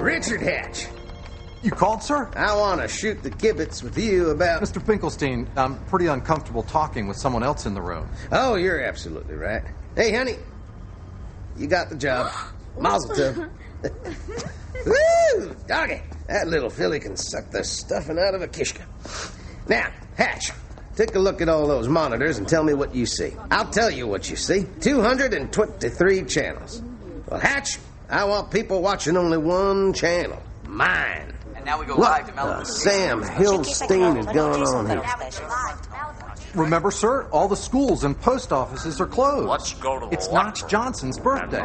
Richard Hatch. You called, sir? I want to shoot the gibbets with you about... Mr. Finkelstein, I'm pretty uncomfortable talking with someone else in the room. Oh, you're absolutely right. Hey, honey, you got the job. Mazel tov. Woo! Doggy, that little filly can suck the stuffing out of a kishka. Now, Hatch, take a look at all those monitors and tell me what you see. I'll tell you what you see. 223 channels. Well, Hatch, I want people watching only one channel. Mine. And now we go What live to Malibu. Sam Hillstein is going on here? Remember, sir, all the schools and post offices are closed. Let's go to the It's Notch Johnson's birthday.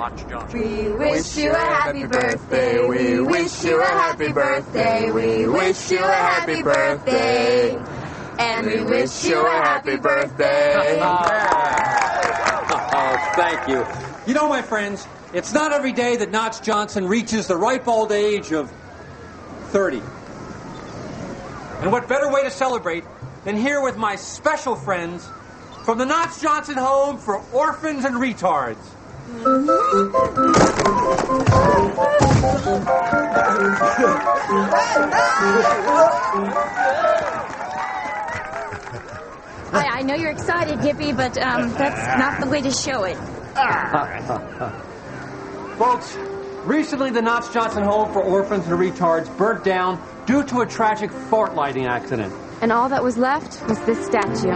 We wish you a happy birthday. We wish you a happy birthday. We wish you a happy birthday. And we wish you a happy birthday. Oh, thank you. You know, my friends, it's not every day that Notch Johnson reaches the ripe old age of 30. And what better way to celebrate than here with my special friends from the Notch Johnson Home for Orphans and Retards. I know you're excited, Gippy, but that's not the way to show it. Folks, recently the Notch Johnson Home for Orphans and Retards burnt down due to a tragic fart lighting accident. And all that was left was this statue.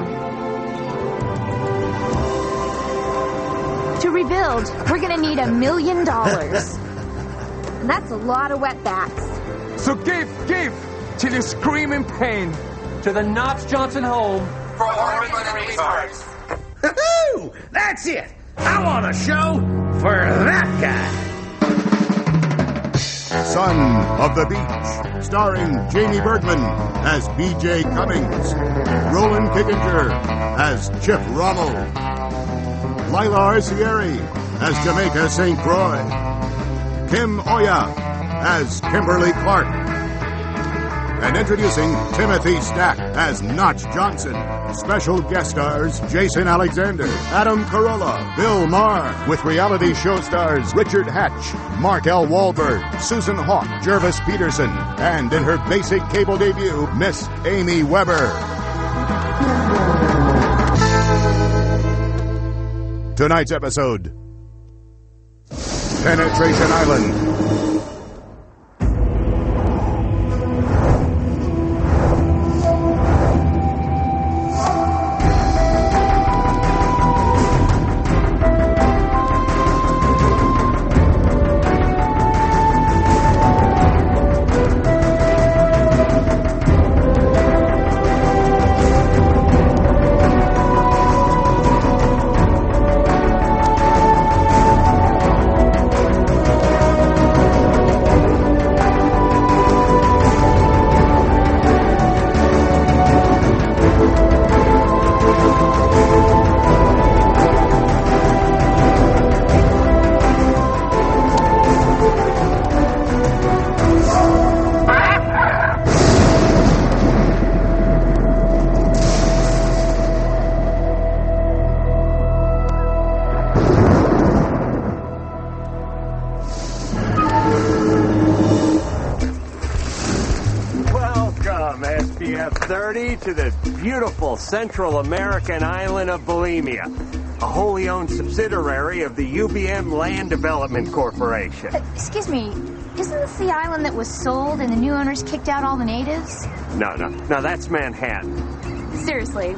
To rebuild, we're gonna need $1 million. And that's a lot of wetbacks. So give, till you scream in pain. To the Notch Johnson Home For Orphans and Retards. Woo-hoo! That's it! I want a show for that guy. Son of the Beach, starring Jamie Bergman as B.J. Cummings, Roland Kickinger as Chip Rommel, Lila Arcieri as Jamaica St. Croix, Kim Oya as Kimberly Clark, and introducing Timothy Stack as Notch Johnson. Special guest stars Jason Alexander, Adam Carolla, Bill Maher, with reality show stars Richard Hatch, Mark L. Wahlberg, Susan Hawk, Jervis Peterson, and in her basic cable debut, Miss Amy Weber. Tonight's episode, Penetration Island. To the beautiful Central American island of Bulimia, a wholly owned subsidiary of the UBM Land Development Corporation. Excuse me, isn't this the island that was sold and the new owners kicked out all the natives? No, that's Manhattan. Seriously,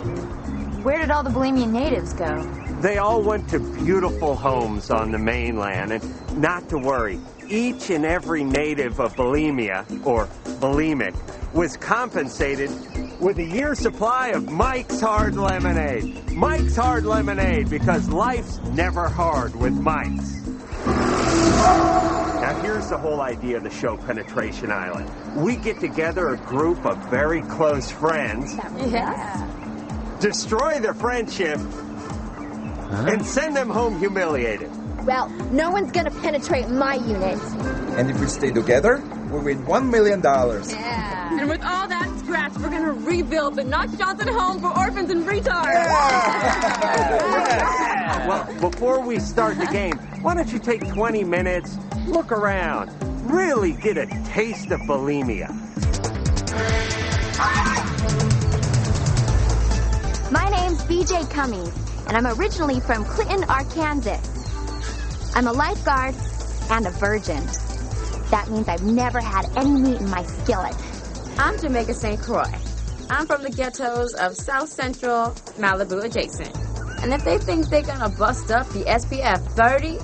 where did all the Bulimian natives go? They all went to beautiful homes on the mainland, and not to worry, each and every native of Bulimia, or bulimic, was compensated with a year's supply of Mike's Hard Lemonade. Mike's Hard Lemonade, because life's never hard with Mike's. Now, here's the whole idea of the show, Penetration Island. We get together a group of very close friends, destroy their friendship, and send them home humiliated. Well, no one's gonna penetrate my unit. And if we stay together, we'll win $1 million. Yeah. And with all that scratch, we're gonna rebuild the Notch Johnson Home for Orphans and Retards. Well, before we start the game, why don't you take 20 minutes, look around. Really get a taste of bulimia. My name's BJ Cummings, and I'm originally from Clinton, Arkansas. I'm a lifeguard and a virgin. That means I've never had any meat in my skillet. I'm Jamaica St. Croix. I'm from the ghettos of South Central Malibu adjacent. And if they think they're gonna bust up the SPF 30,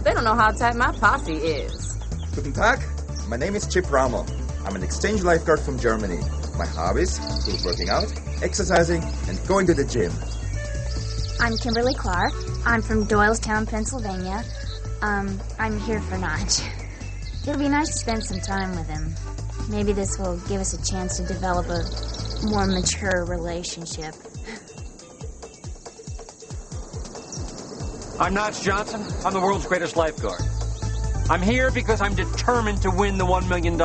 they don't know how tight my posse is. Guten Tag, my name is Chip Rommel. I'm an exchange lifeguard from Germany. My hobbies include working out, exercising, and going to the gym. I'm Kimberly Clark. I'm from Doylestown, Pennsylvania. I'm here for Notch. It'll be nice to spend some time with him. Maybe this will give us a chance to develop a more mature relationship. I'm Notch Johnson. I'm the world's greatest lifeguard. I'm here because I'm determined to win the $1 million.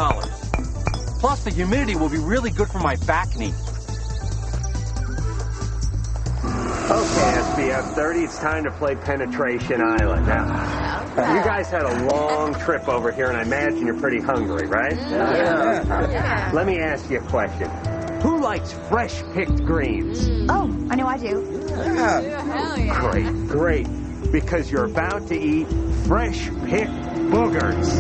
Plus, the humidity will be really good for my back knee. Okay, SPF 30, it's time to play Penetration Island. Now, you guys had a long trip over here, and I imagine you're pretty hungry, right? Yeah. Let me ask you a question. Who likes fresh-picked greens? Oh, I know I do. Hell yeah. Great. Because you're about to eat fresh-picked boogers.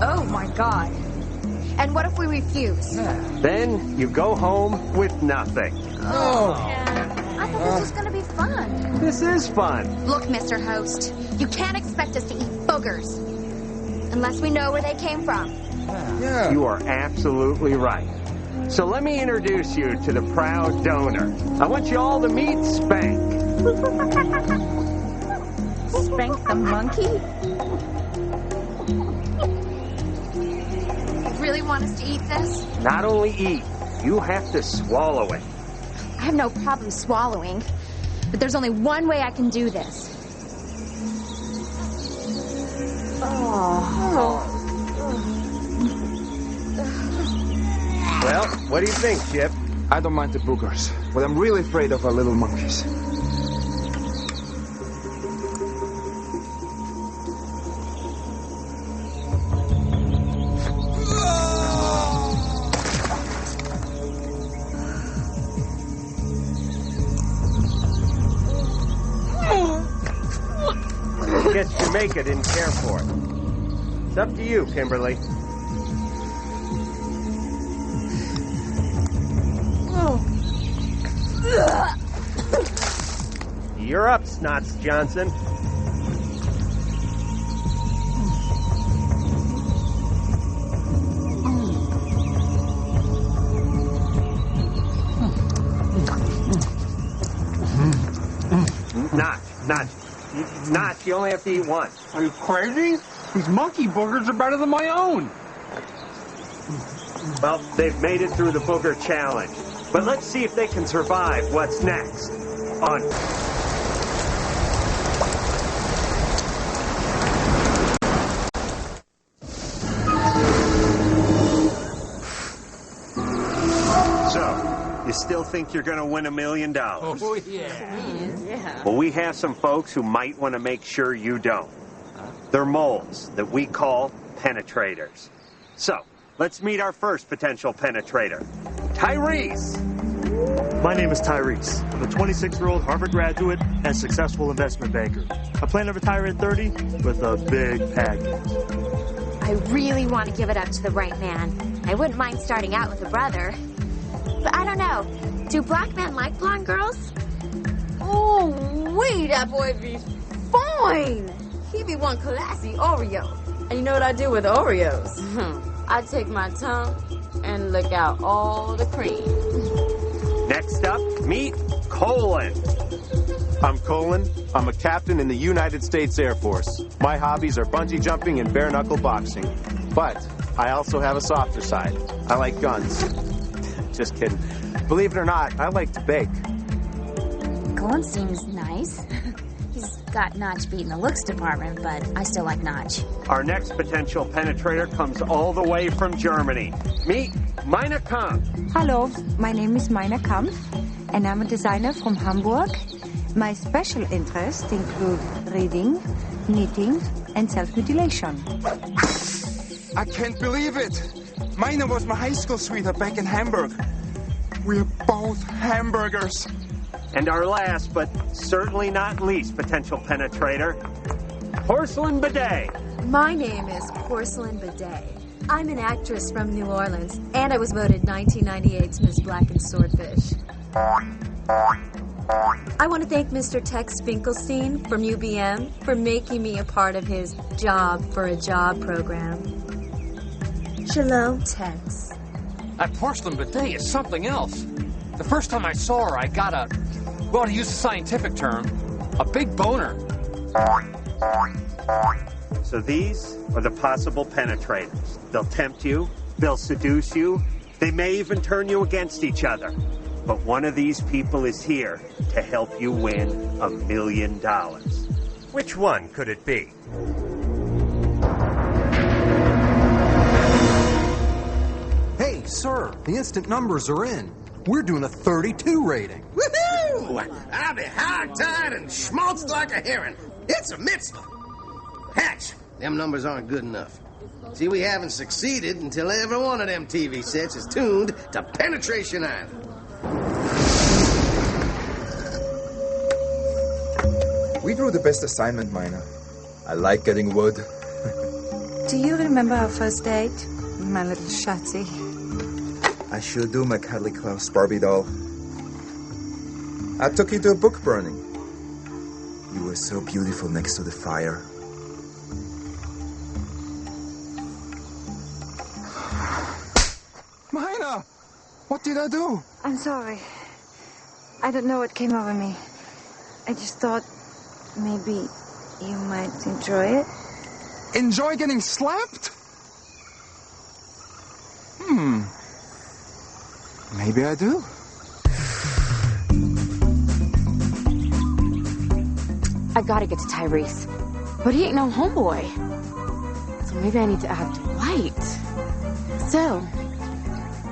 Oh, my God. And what if we refuse? Then you go home with nothing. I thought this was going to be fun. This is fun. Look, Mr. Host, you can't expect us to eat boogers unless we know where they came from. You are absolutely right. So let me introduce you to the proud donor. I want you all to meet Spank. Spank the monkey? You really want us to eat this? Not only eat, you have to swallow it. I have no problem swallowing, but there's only one way I can do this. Well, what do you think, Chip? I don't mind the boogers, but I'm really afraid of our little monkeys. Guess Jamaica didn't care for it. It's up to you, Kimberly. You're up, Snots Johnson. Notch, you only have to eat one. Are you crazy? These monkey boogers are better than my own. Well, they've made it through the booger challenge. But let's see if they can survive what's next on... So, you still think you're going to win $1 million? Oh, yeah. Well, we have some folks who might want to make sure you don't. They're moles that we call penetrators. So, let's meet our first potential penetrator, Tyrese. My name is Tyrese. I'm a 26-year-old Harvard graduate and successful investment banker. I plan to retire at 30 with a big package. I really want to give it up to the right man. I wouldn't mind starting out with a brother. But I don't know. Do black men like blonde girls? Oh, wait, that boy be fine. He be one classy Oreo. And you know what I do with Oreos? I take my tongue and lick out all the cream. Next up, meet Colin. I'm Colin. I'm a captain in the United States Air Force. My hobbies are bungee jumping and bare-knuckle boxing. But I also have a softer side. I like guns. Just kidding. Believe it or not, I like to bake. Colin seems nice. He's got Notch beat in the looks department, but I still like Notch. Our next potential penetrator comes all the way from Germany. Meet Meine Kampf. Hello, my name is Meine Kampf, and I'm a designer from Hamburg. My special interests include reading, knitting, and self-mutilation. I can't believe it. Mina was my high school sweetheart back in Hamburg. We're both hamburgers. And our last, but certainly not least, potential penetrator, Porcelain Bidet. My name is Porcelain Bidet. I'm an actress from New Orleans, and I was voted 1998's Miss Black and Swordfish. I want to thank Mr. Tex Finkelstein from UBM for making me a part of his Job for a Job program. Shalom, Tex. That Porcelain Bidet is something else. The first time I saw her, I got a, well, to use a scientific term, a big boner. So these are the possible penetrators. They'll tempt you, they'll seduce you, they may even turn you against each other. But one of these people is here to help you win $1 million. Which one could it be? Hey, sir, the instant numbers are in. We're doing a 32 rating. Woohoo! I'll be hog-tied and schmaltzed like a heron. It's a mitzvah. Hatch, them numbers aren't good enough. See, we haven't succeeded until every one of them TV sets is tuned to Penetration Island. We drew the best assignment, Mina. I like getting wood. Do you remember our first date, my little Schatzi? I sure do, my cuddly Klaus Barbie doll. I took you to a book burning. You were so beautiful next to the fire. Mina! What did I do? I'm sorry. I don't know what came over me. I just thought maybe you might enjoy it. Enjoy getting slapped? Maybe I do. I gotta get to Tyrese. But he ain't no homeboy. So maybe I need to act white. So,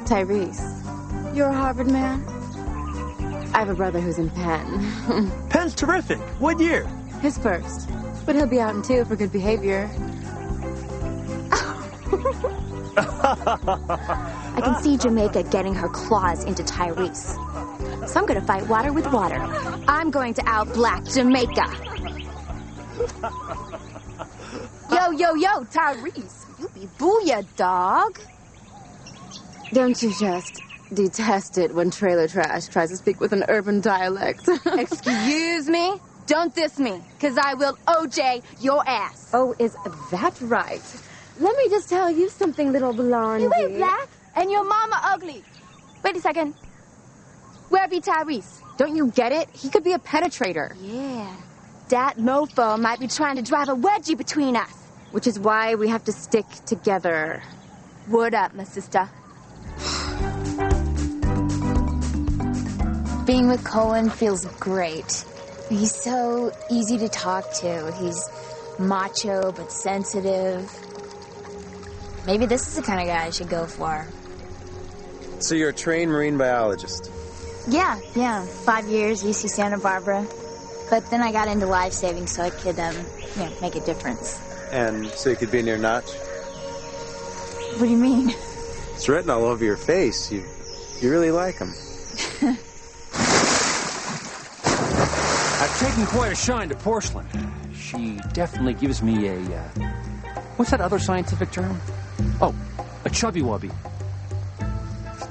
Tyrese, you're a Harvard man? I have a brother who's in Penn. Penn's terrific. What year? His first. But he'll be out in 2 for good behavior. I can see Jamaica getting her claws into Tyrese. So I'm going to fight water with water. I'm going to out-black Jamaica. Yo, Tyrese. You be booyah, dog. Don't you just detest it when trailer trash tries to speak with an urban dialect? Excuse me? Don't diss me, because I will OJ your ass. Oh, is that right? Let me just tell you something, little blondie. You ain't black, and your mama ugly. Wait a second. Where be Tyrese? Don't you get it? He could be a penetrator. Yeah. That mofo might be trying to drive a wedgie between us. Which is why we have to stick together. Word up, my sister. Being with Colin feels great. He's so easy to talk to. He's macho but sensitive. Maybe this is the kind of guy I should go for. So you're a trained marine biologist? Yeah. 5 years, UC Santa Barbara. But then I got into life saving so I could, make a difference. And so you could be near Notch? What do you mean? It's written all over your face. You really like him. I've taken quite a shine to Porcelain. She definitely gives me a, what's that other scientific term? Oh, a chubby-wubby.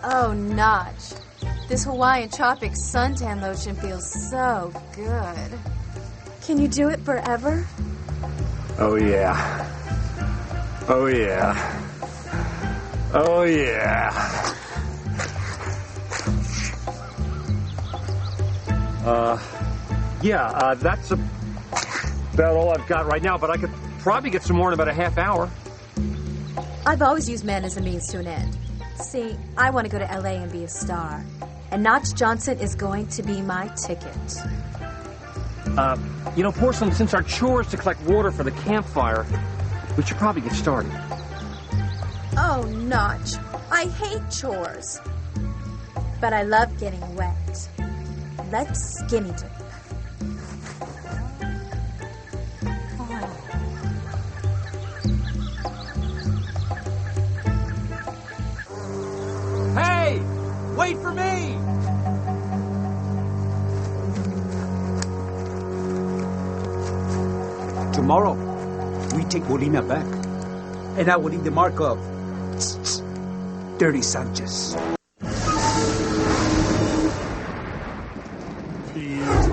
Oh, Notch. This Hawaiian tropic suntan lotion feels so good. Can you do it forever? Oh, yeah. Oh, yeah. Oh, yeah. That's about all I've got right now, but I could probably get some more in about a half hour. I've always used men as a means to an end. See, I want to go to L.A. and be a star. And Notch Johnson is going to be my ticket. Porcelain, since our chore is to collect water for the campfire, we should probably get started. Oh, Notch, I hate chores. But I love getting wet. Let's skinny dip. tomorrow, we take Molina back. And I will leave the mark of Dirty Sanchez.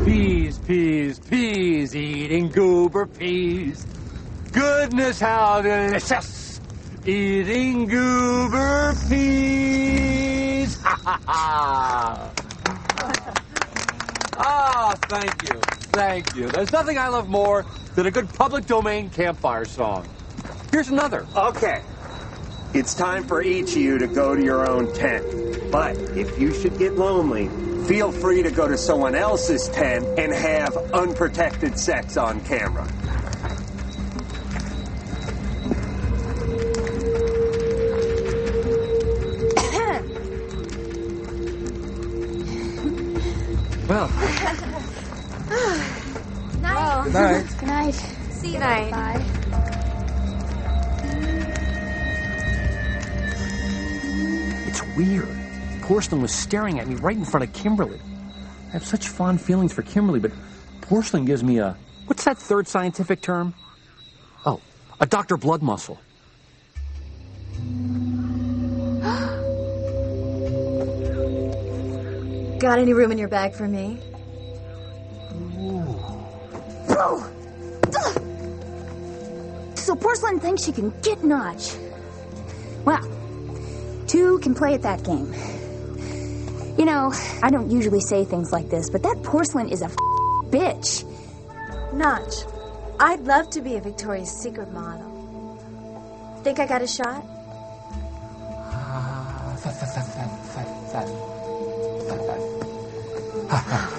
Peas, eating goober peas. Goodness, how delicious, eating goober peas. Ha, ha, ha. Ah, thank you. There's nothing I love more than a good public domain campfire song. Here's another. Okay. It's time for each of you to go to your own tent. But if you should get lonely, feel free to go to someone else's tent and have unprotected sex on camera. Well. Night. Good night. Good night. See you night. Bye. It's weird. Porcelain was staring at me right in front of Kimberly. I have such fond feelings for Kimberly, but Porcelain gives me a... What's that third scientific term? Oh, a Dr. Blood muscle. Got any room in your bag for me? So Porcelain thinks she can get Notch. Well, two can play at that game. You know, I don't usually say things like this, but that Porcelain is a bitch. Notch, I'd love to be a Victoria's Secret model. Think I got a shot?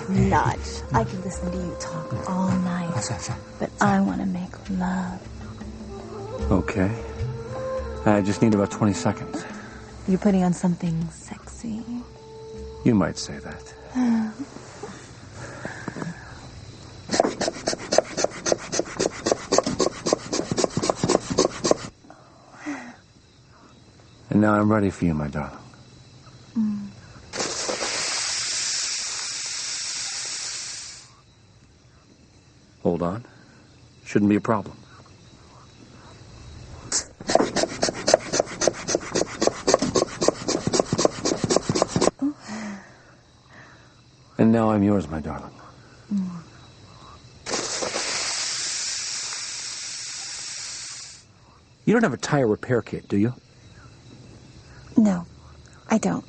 Notch, I could listen to you talk all night, but I want to make love. Okay. I just need about 20 seconds. You're putting on something sexy. You might say that. And now I'm ready for you, my darling. Hold on. Shouldn't be a problem. And now I'm yours, my darling. You don't have a tire repair kit, do you? No, I don't.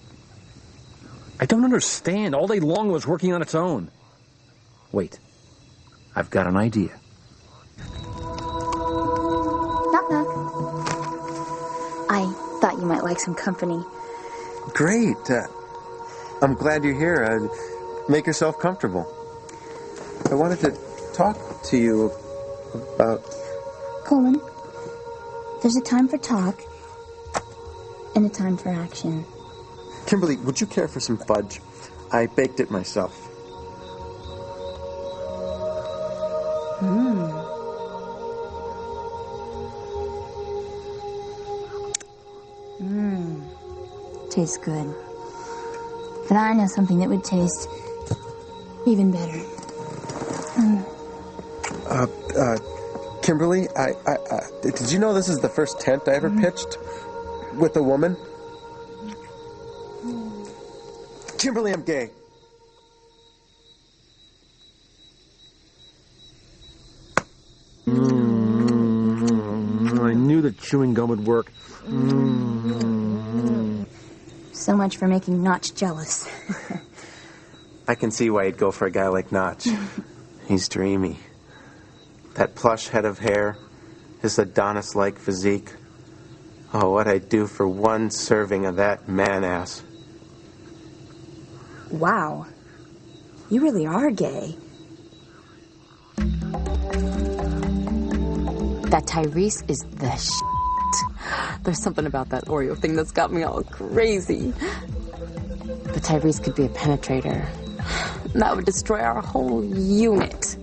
I don't understand. All day long it was working on its own. Wait. I've got an idea. Knock, knock. I thought you might like some company. Great. I'm glad you're here. Make yourself comfortable. I wanted to talk to you about... Colin, there's a time for talk and a time for action. Kimberly, would you care for some fudge? I baked it myself. Tastes good. But I know something that would taste even better. Kimberly, did you know this is the first tent I ever pitched with a woman? Kimberly, I'm gay. I knew that chewing gum would work. So much for making Notch jealous. I can see why you'd go for a guy like Notch. He's dreamy. That plush head of hair, his Adonis-like physique. Oh, what I'd do for one serving of that man-ass. Wow. You really are gay. That Tyrese is the shit. There's something about that Oreo thing that's got me all crazy. But Tyrese could be a penetrator. That would destroy our whole unit.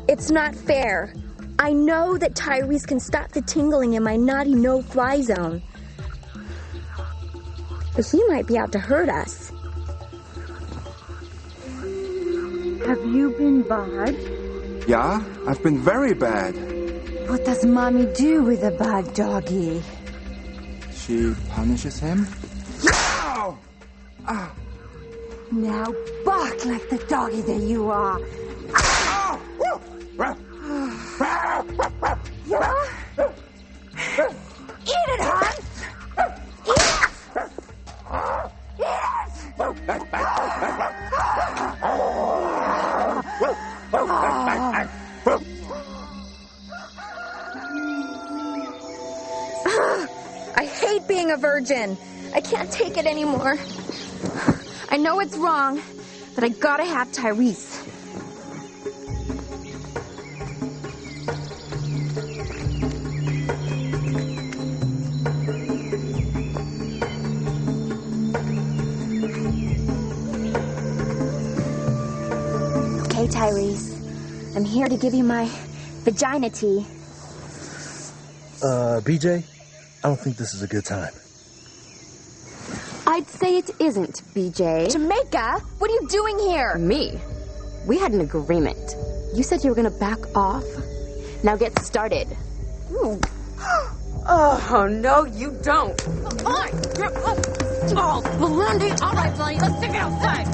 It's not fair. I know that Tyrese can stop the tingling in my naughty no-fly zone. But he might be out to hurt us. Have you been barred? Yeah, I've been very bad. What does Mommy do with a bad doggy? She punishes him? Now bark like the doggy that you are. Yeah? Eat it, Hans! I hate being a virgin. I can't take it anymore. I know it's wrong, but I gotta have Tyrese. Okay, Tyrese. I'm here to give you my vagina tea. BJ, I don't think this is a good time. I'd say it isn't, BJ. Jamaica, what are you doing here? Me? We had an agreement. You said you were gonna back off. Now get started. Ooh. Oh, no, you don't. Oh, Belindy. All right, Belindy, let's take it outside.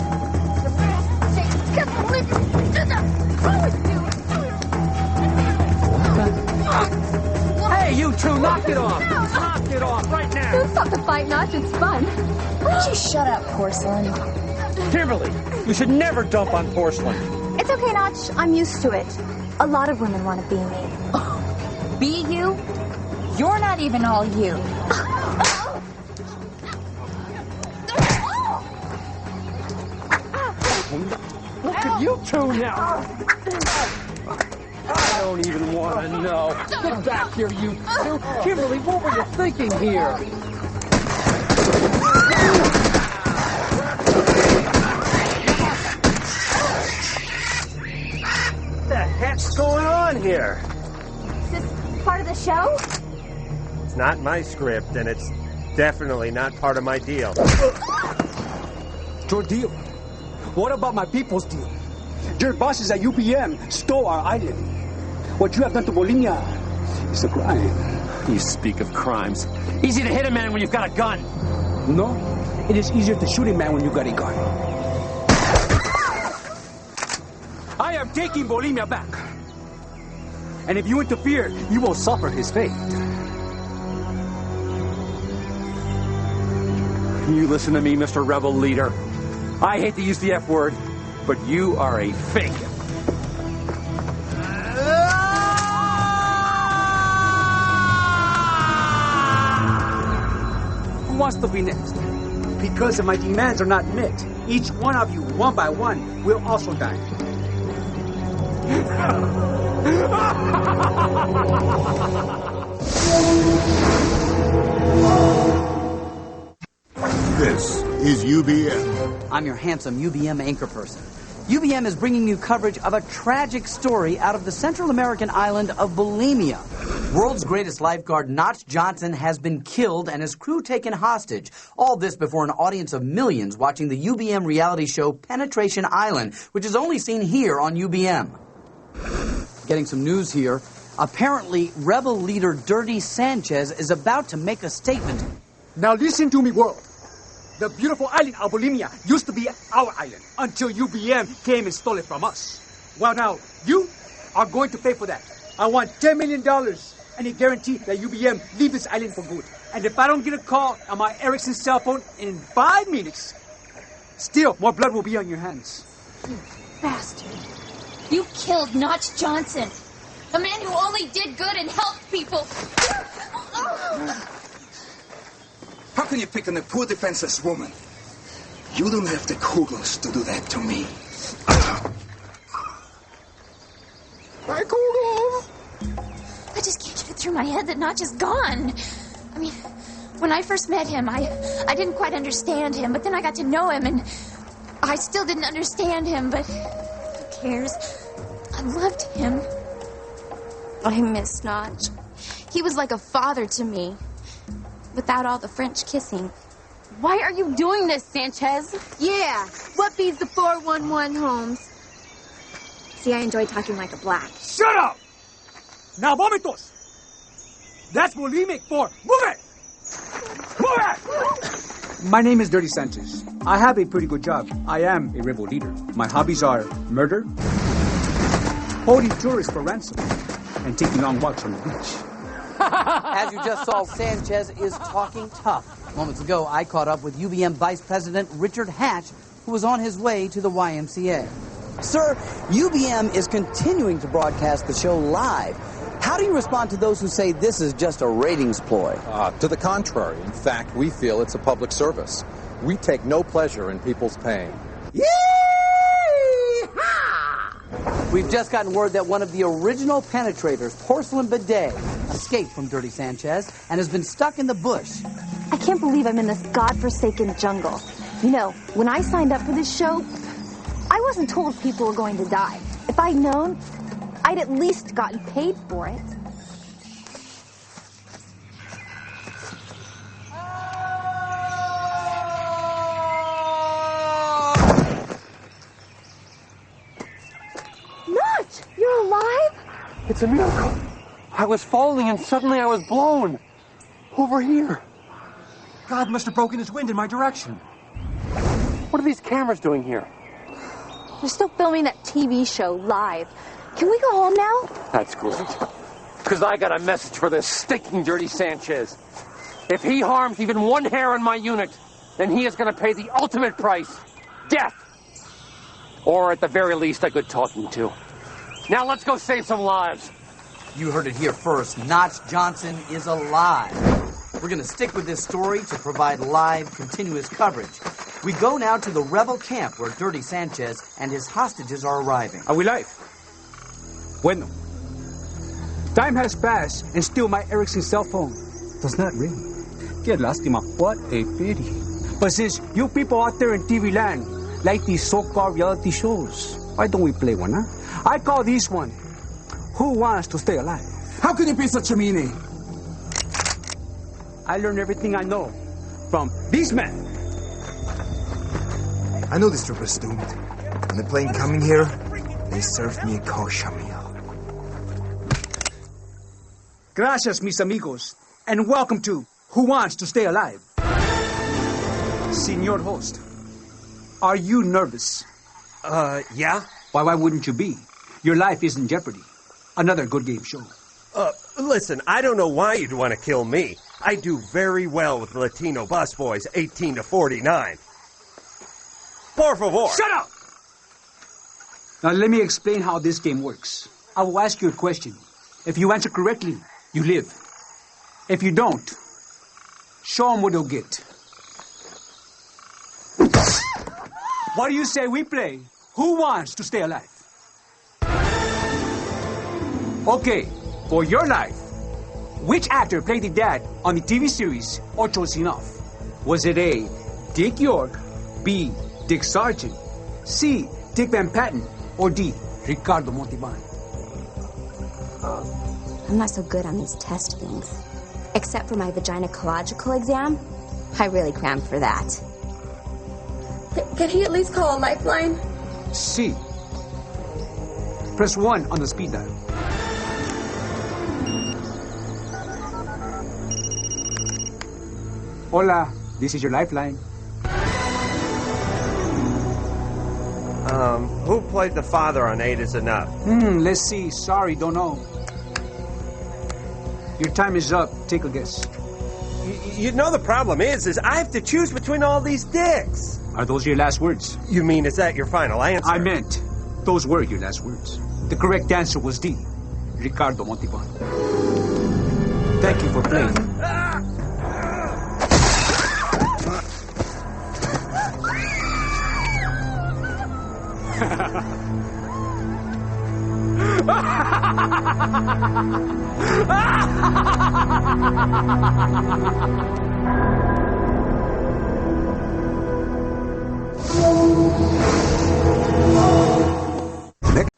Hey, you two, knock it off. Knock it off right now. Don't stop the fight, Notch. It's fun. Why don't you shut up, Porcelain? Kimberly, you should never dump on Porcelain. It's okay, Notch. I'm used to it. A lot of women want to be me. Be you? You're not even all you. Look at you two now. I don't even want to know. Get back here, you two. Kimberly, what were you thinking here? What the heck's going on here? Is this part of the show? It's not my script, and it's definitely not part of my deal. Your deal? What about my people's deal? Your bosses at UBM stole our island. What you have done to Bolivia is a crime. You speak of crimes. Easy to hit a man when you've got a gun. No, it is easier to shoot a man when you got a gun. I am taking Bolivia back. And if you interfere, you will suffer his fate. You listen to me, Mr. Rebel Leader. I hate to use the F word, but you are a fake. Who wants to be next? Because if my demands are not met, each one of you, one by one, will also die. This is UBM. I'm your handsome UBM anchor person. UBM is bringing you coverage of a tragic story out of the Central American island of Bulimia. World's greatest lifeguard, Notch Johnson, has been killed and his crew taken hostage. All this before an audience of millions watching the UBM reality show Penetration Island, which is only seen here on UBM. Getting some news here. Apparently, rebel leader Dirty Sanchez is about to make a statement. Now listen to me, world. The beautiful island of Bulimia used to be our island until UBM came and stole it from us. Well, now, you are going to pay for that. I want $10 million and a guarantee that UBM leave this island for good. And if I don't get a call on my Ericsson cell phone in 5 minutes, still more blood will be on your hands. You bastard. You killed Notch Johnson, a man who only did good and helped people. How can you pick on a poor defenseless woman? You don't have the kugels to do that to me. My kugels! I just can't get it through my head that Notch is gone. I mean, when I first met him, I didn't quite understand him, but then I got to know him, and I still didn't understand him, but who cares? I loved him. I miss Notch. He was like a father to me. Without all the French kissing. Why are you doing this, Sanchez? Yeah, what feeds the 411 Holmes? See, I enjoy talking like a black. Shut up! Now, vomitos! That's bulimic for move it! Move it! My name is Dirty Sanchez. I have a pretty good job. I am a rebel leader. My hobbies are murder, holding tourists for ransom, and taking long walks on the beach. As you just saw, Sanchez is talking tough. Moments ago, I caught up with UBM Vice President Richard Hatch, who was on his way to the YMCA. Sir, UBM is continuing to broadcast the show live. How do you respond to those who say this is just a ratings ploy? To the contrary. In fact, we feel it's a public service. We take no pleasure in people's pain. We've just gotten word that one of the original penetrators, Porcelain Bidet, escaped from Dirty Sanchez and has been stuck in the bush. I can't believe I'm in this godforsaken jungle. You know, when I signed up for this show, I wasn't told people were going to die. If I'd known, I'd at least gotten paid for it. Notch, you're alive? It's a miracle. I was falling and suddenly I was blown. Over here. God must have broken his wind in my direction. What are these cameras doing here? They're still filming that TV show live. Can we go home now? That's great. Because I got a message for this stinking Dirty Sanchez. If he harms even one hair in my unit, then he is going to pay the ultimate price. Death. Or at the very least, a good talking to. Now let's go save some lives. You heard it here first. Notch Johnson is alive. We're going to stick with this story to provide live, continuous coverage. We go now to the rebel camp where Dirty Sanchez and his hostages are arriving. Are we live? Bueno. Time has passed and still my Ericsson cell phone does not ring. Qué lástima. What a pity. But since you people out there in TV land like these so-called reality shows, why don't we play one, huh? I call this one, Who Wants to Stay Alive? How can you be such a meanie? I learned everything I know from these men. I know this trip is doomed. On the plane coming here, they served me a kosher meal. Gracias, mis amigos, and welcome to Who Wants to Stay Alive? Senor host, are you nervous? Yeah? Why wouldn't you be? Your life is in jeopardy. Another good game show. Listen, I don't know why you'd want to kill me. I do very well with Latino busboys 18 to 49. Por favor. Shut up! Now let me explain how this game works. I will ask you a question. If you answer correctly, you live. If you don't, show them what they'll get. What do you say we play? Who Wants to Stay Alive? Okay, for your life, which actor played the dad on the TV series Ocho Sin Off? Was it A, Dick York, B, Dick Sargent, C, Dick Van Patten, or D, Ricardo Montalban? I'm not so good on these test things. Except for my vagina-ecological exam, I really crammed for that. Can he at least call a lifeline? C. Press 1 on the speed dial. Hola, this is your lifeline. Who played the father on 8 is Enough? Let's see. Sorry, don't know. Your time is up. Take a guess. You know the problem is I have to choose between all these dicks. Are those your last words? You mean, is that your final answer? I meant, those were your last words. The correct answer was D, Ricardo Montalban. Thank you for playing.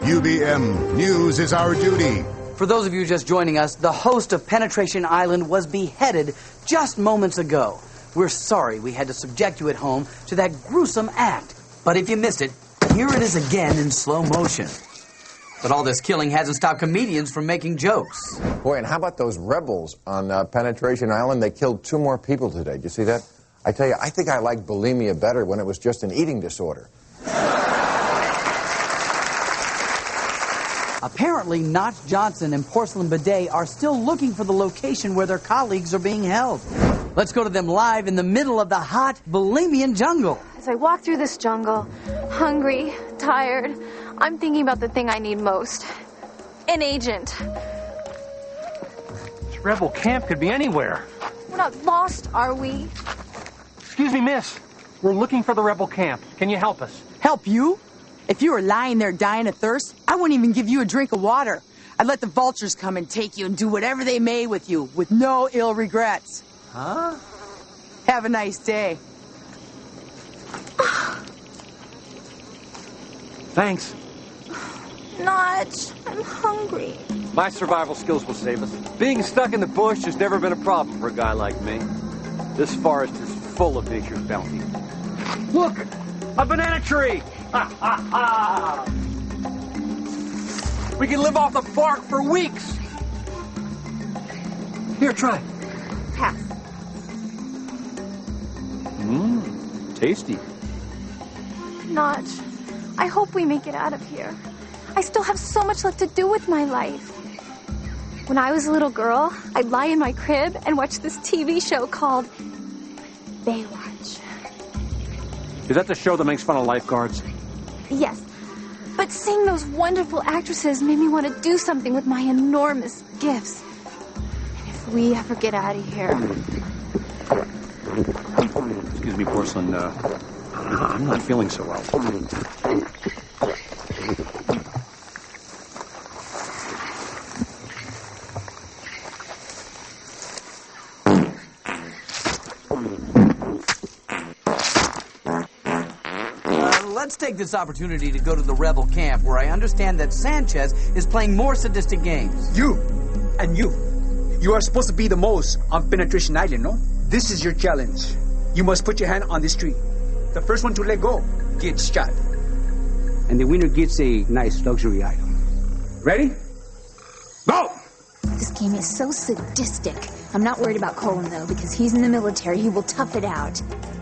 UBM News is our duty. For those of you just joining us, the host of Penetration Island was beheaded just moments ago. We're sorry we had to subject you at home to that gruesome act. But if you missed it, here it is again in slow motion. But all this killing hasn't stopped comedians from making jokes. Boy, and how about those rebels on Penetration Island? They killed 2 more people today. Did you see that? I tell you, I think I liked bulimia better when it was just an eating disorder. Apparently, Notch Johnson and Porcelain Bidet are still looking for the location where their colleagues are being held. Let's go to them live in the middle of the hot bulimian jungle. As I walk through this jungle, hungry, tired, I'm thinking about the thing I need most. An agent. This rebel camp could be anywhere. We're not lost, are we? Excuse me, miss. We're looking for the rebel camp. Can you help us? Help you? If you were lying there dying of thirst, I wouldn't even give you a drink of water. I'd let the vultures come and take you and do whatever they may with you, with no ill regrets. Huh? Have a nice day. Thanks. Notch, I'm hungry. My survival skills will save us. Being stuck in the bush has never been a problem for a guy like me. This forest is full of nature's bounty. Look! A banana tree! Ha ha ha! We can live off the bark for weeks! Here, try. Pass. Tasty. Notch, I hope we make it out of here. I still have so much left to do with my life. When I was a little girl, I'd lie in my crib and watch this TV show called Baywatch. Is that the show that makes fun of lifeguards? Yes, but seeing those wonderful actresses made me want to do something with my enormous gifts. And if we ever get out of here... Excuse me, Porcelain. I'm not feeling so well. Let's take this opportunity to go to the rebel camp, where I understand that Sanchez is playing more sadistic games. You and you. You are supposed to be the most on Penetration Island, no? This is your challenge. You must put your hand on this tree. The first one to let go gets shot. And the winner gets a nice luxury item. Ready? Go! This game is so sadistic. I'm not worried about Colin, though, because he's in the military. He will tough it out.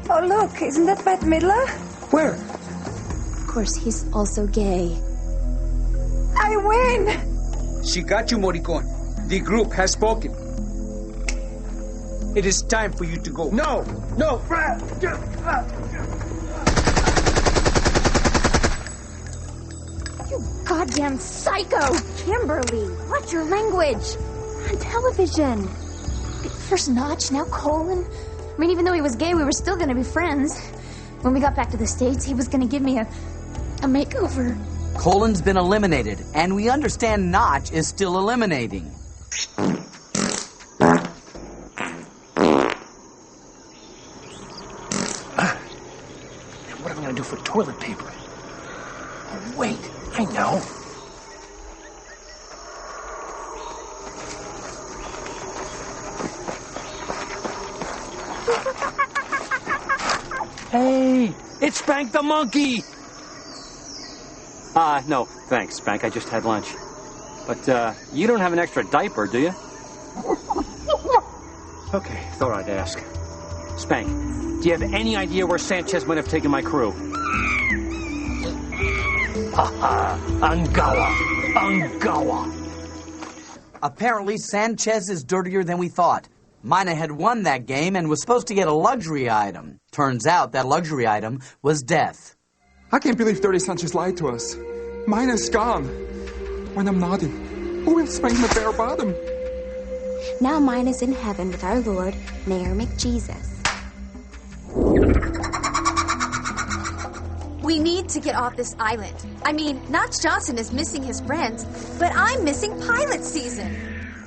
Oh, look, isn't that Bette Midler? Where? Of course, he's also gay. I win! She got you, Morricone. The group has spoken. It is time for you to go. No! No! You goddamn psycho! Kimberly, watch your language. On television. First Notch, now Colin. I mean, even though he was gay, we were still going to be friends. When we got back to the States, he was going to give me a makeover. Colin's been eliminated, and we understand Notch is still eliminating. What am I going to do for toilet paper? Oh, wait, I know. Hey, it's Spank the monkey! No, thanks, Spank. I just had lunch. But, you don't have an extra diaper, do you? Okay, thought I'd ask. Spank, do you have any idea where Sanchez might have taken my crew? Angawa! Angawa! Apparently, Sanchez is dirtier than we thought. Mina had won that game and was supposed to get a luxury item. Turns out that luxury item was death. I can't believe Dirty Sanchez lied to us. Mine is gone. When I'm naughty, who will spank my bare bottom? Now mine is in heaven with our Lord, Mayor McJesus. We need to get off this island. I mean, Notch Johnson is missing his friends, but I'm missing pilot season.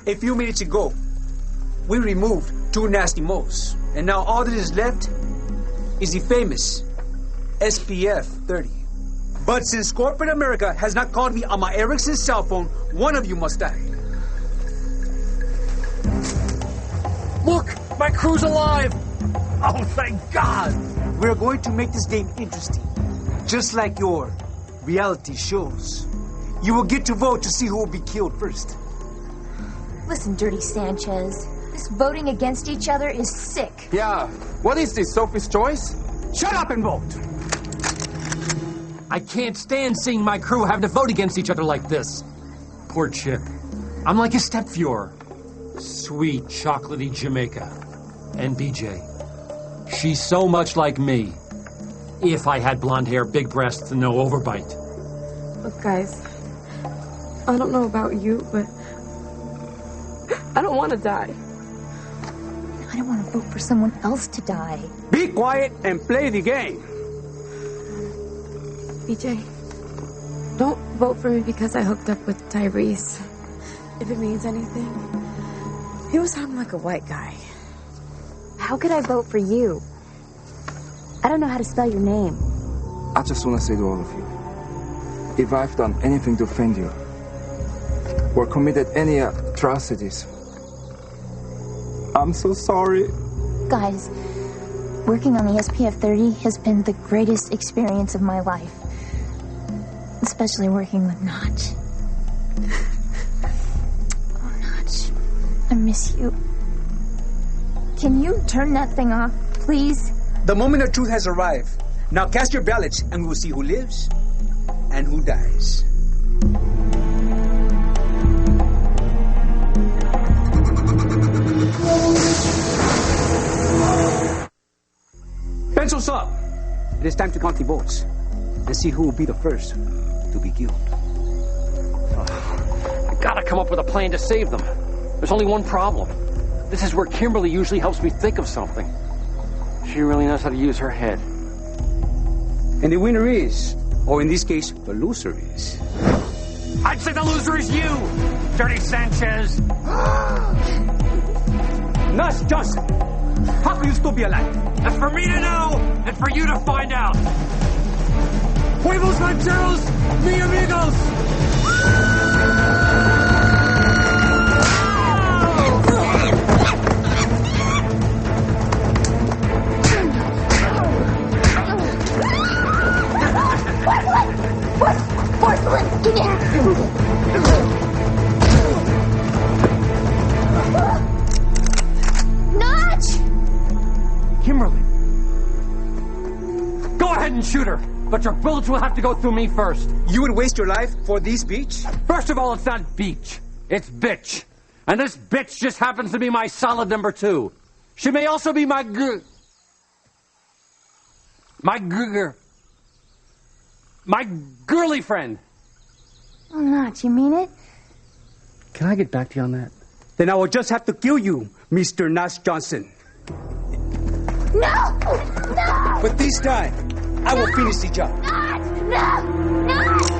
A few minutes ago, we removed 2 nasty moles. And now all that is left is the famous SPF 30. But since corporate America has not called me on my Ericsson cell phone, one of you must die. Look! My crew's alive! Oh, thank God! We're going to make this game interesting. Just like your reality shows. you will get to vote to see who will be killed first. Listen, Dirty Sanchez. This voting against each other is sick. Yeah. What is this, Sophie's Choice? Shut up and vote. I can't stand seeing my crew having to vote against each other like this. Poor Chip. I'm like his stepfuhrer. Sweet, chocolatey Jamaica. And BJ. She's so much like me. If I had blonde hair, big breasts, and no overbite. Look, guys. I don't know about you, but I don't want to die. I don't want to vote for someone else to die. Be quiet and play the game. BJ, don't vote for me because I hooked up with Tyrese. If it means anything. He was sounding like a white guy. How could I vote for you? I don't know how to spell your name. I just want to say to all of you, if I've done anything to offend you, or committed any atrocities, I'm so sorry. Guys, working on the SPF 30 has been the greatest experience of my life. Especially working with Notch. Oh, Notch, I miss you. Can you turn that thing off, please? The moment of truth has arrived. Now cast your ballots and we will see who lives and who dies. Pencils up. It is time to count the votes and see who will be the first to be killed. I gotta come up with a plan to save them. There's only one problem. This is where Kimberly usually helps me think of something. She really knows how to use her head. And the winner is, or in this case, the loser is. I'd say the loser is you, Dirty Sanchez. Notch Johnson, how can you still be alive? That's for me to know, and for you to find out. Huevos rancheros, mi amigos! Porcelain, get in! Notch! Kimberly. Go ahead and shoot her, but your bullets will have to go through me first. You would waste your life for this beach? First of all, it's not beach. It's bitch. And this bitch just happens to be my solid number 2. She may also be my girly friend. Oh, Notch, you mean it? Can I get back to you on that? Then I will just have to kill you, Mr. Notch Johnson. No! No! But this time, I will finish the job. Notch! No! Notch!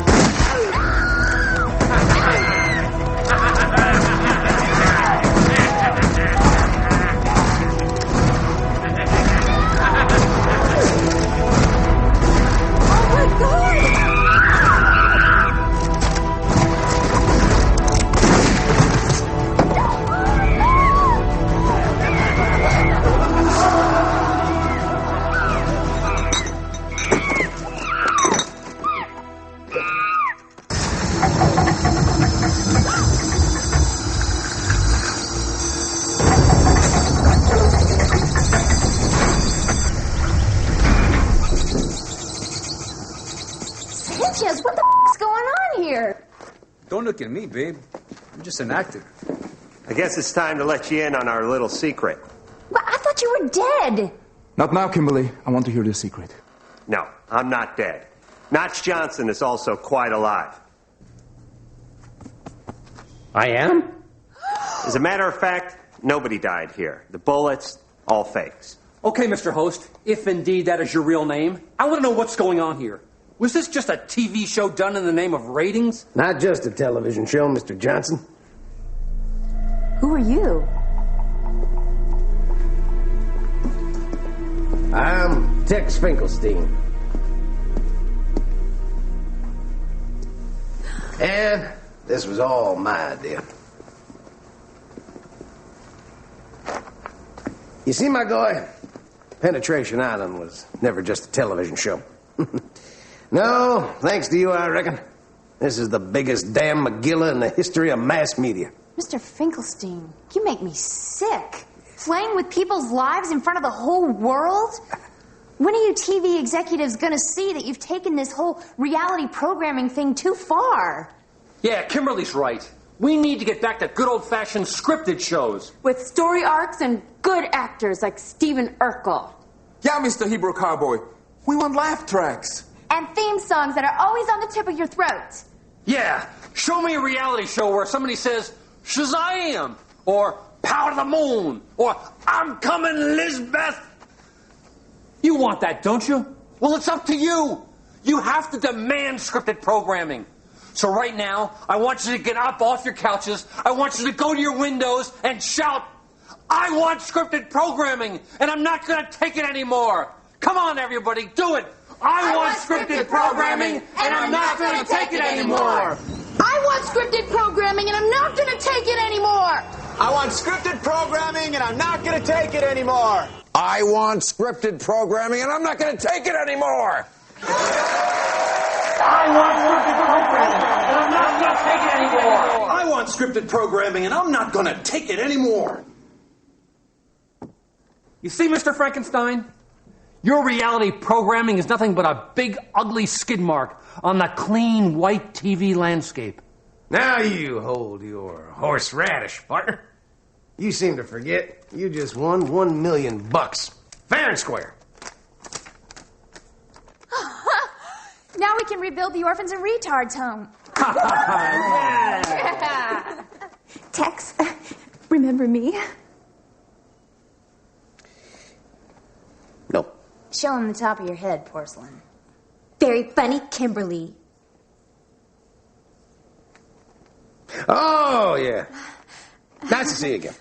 Sanchez, what the f***'s going on here? Don't look at me, babe. I'm just an actor. I guess it's time to let you in on our little secret. But I thought you were dead. Not now, Kimberly. I want to hear the secret. No, I'm not dead. Notch Johnson is also quite alive. I am? As a matter of fact, nobody died here. The bullets, all fakes. Okay, Mr. Host, if indeed that is your real name, I want to know what's going on here. Was this just a TV show done in the name of ratings? Not just a television show, Mr. Johnson. Who are you? I'm Tex Finkelstein. And this was all my idea. You see, my guy, Penetration Island was never just a television show. No, thanks to you, I reckon. This is the biggest damn Megillah in the history of mass media. Mr. Finkelstein, you make me sick. Playing with people's lives in front of the whole world? When are you TV executives gonna see that you've taken this whole reality programming thing too far? Yeah, Kimberly's right. We need to get back to good old-fashioned scripted shows. With story arcs and good actors like Stephen Urkel. Yeah, Mr. Hebrew Cowboy. We want laugh tracks. And theme songs that are always on the tip of your throat. Yeah, show me a reality show where somebody says, Shazam! Or Power to the Moon! Or I'm coming, Lisbeth! You want that, don't you? Well, it's up to you. You have to demand scripted programming. So right now, I want you to get up off your couches. I want you to go to your windows and shout, I want scripted programming, and I'm not going to take it anymore. Come on, everybody, do it. I want scripted programming, and I'm not going to take it anymore. I want scripted programming, and I'm not going to take it anymore. I want scripted programming, and I'm not going to take it anymore. I want scripted programming, and I'm not going to take it anymore. I want scripted programming, and I'm not going to take it anymore. You see, Mr. Frankenstein? Your reality programming is nothing but a big, ugly skid mark on the clean, white TV landscape. Now you hold your horseradish, partner. You seem to forget you just won $1 million. Fair and square. Now we can rebuild the orphans and retards home. Yeah. Tex, remember me? Nope. Show him the top of your head, Porcelain. Very funny, Kimberly. Oh, yeah. Nice to see you again.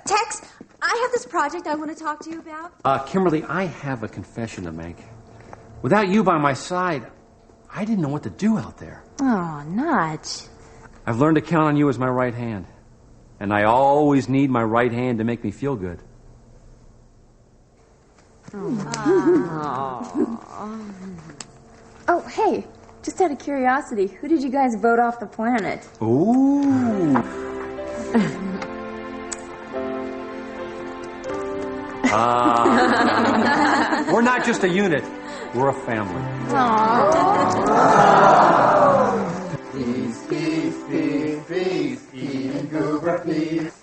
Tex, I have this project I want to talk to you about. Kimberly, I have a confession to make. Without you by my side, I didn't know what to do out there. Oh, Notch. I've learned to count on you as my right hand. And I always need my right hand to make me feel good. Oh, hey, just out of curiosity, who did you guys vote off the planet? Ooh. We're not just a unit. We're a family. Peace, peace, peace, peace, eating goober peas.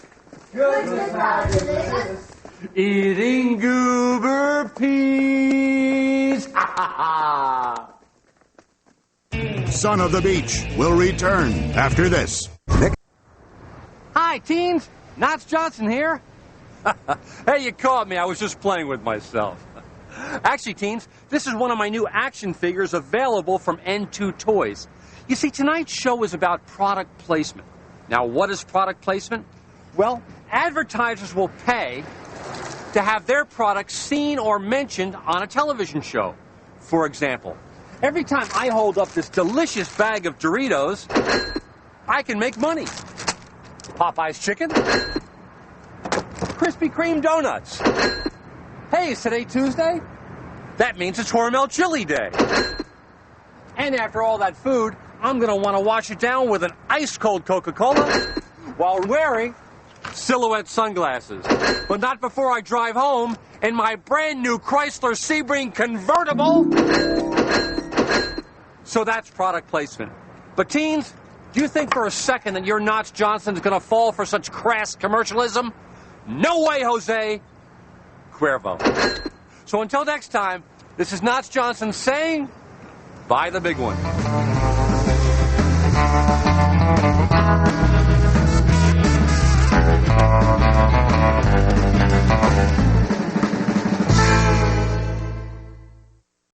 Goodness, how delicious. Eating goober peas. Ha ha ha. Son of the Beach will return after this. Hi, teens. Knots Johnson here. Hey, you caught me. I was just playing with myself. Actually, teens, this is one of my new action figures available from N2 Toys. You see, tonight's show is about product placement. Now, what is product placement? Well, advertisers will pay to have their products seen or mentioned on a television show. For example, every time I hold up this delicious bag of Doritos, I can make money. Popeye's chicken, Krispy Kreme donuts. Hey, is today Tuesday? That means it's Hormel Chili Day. And after all that food, I'm going to want to wash it down with an ice-cold Coca-Cola while wearing silhouette sunglasses. But not before I drive home in my brand-new Chrysler Sebring convertible. So that's product placement. But teens, do you think for a second that your Knots Johnson's going to fall for such crass commercialism? No way, Jose. Cuervo. So until next time, this is Knots Johnson saying, buy the big one.